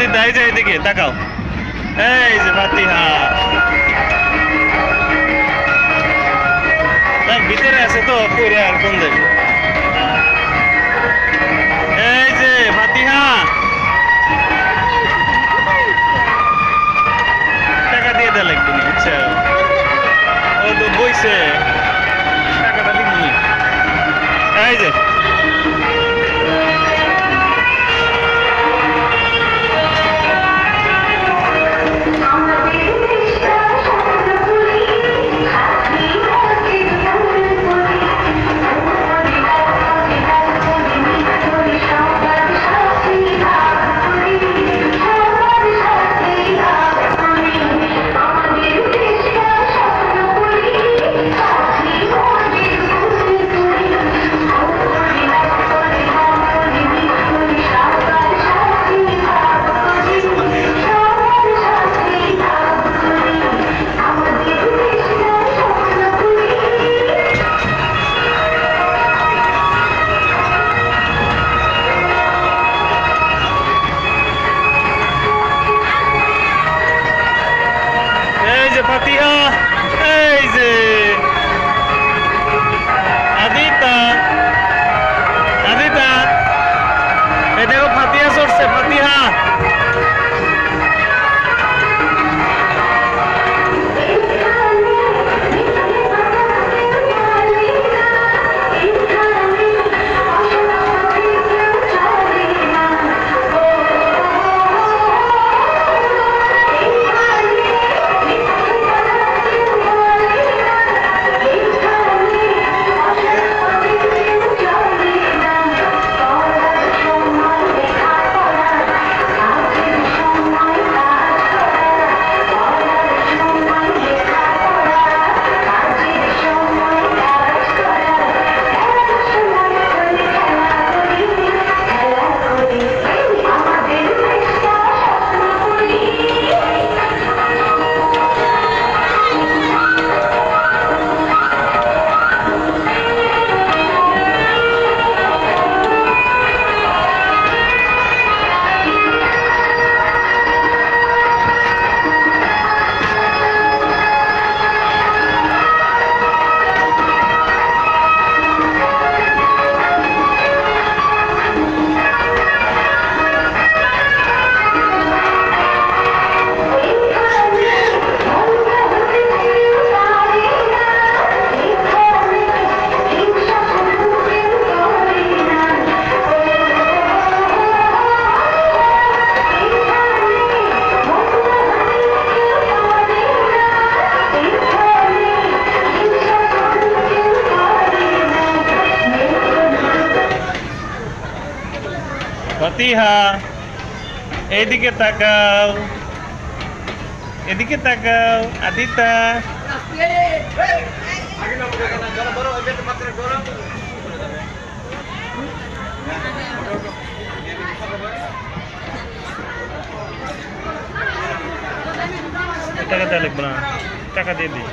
আদিতা এই যে এদিকে তাকাও, এই যে ফাতিহা ভিতরে আছে তো পুরো আর কোন দেবে। এই যে ফাতিহা টাকা দিয়ে দেওয়া লাগবে না, বুঝছো? ও তো বইছে, টাকাটা দিব নি। এই যে ফাতিহা, এই যে আদিতা আদিতা এই দেখো ফাতিহা চড়ছে, ফাতিহা। ফাতিহা এইদিকে তাকাও, এদিকে তাকাও আদিতা। টাকা দেওয়া লাগবে না, টাকা দিয়ে দিই।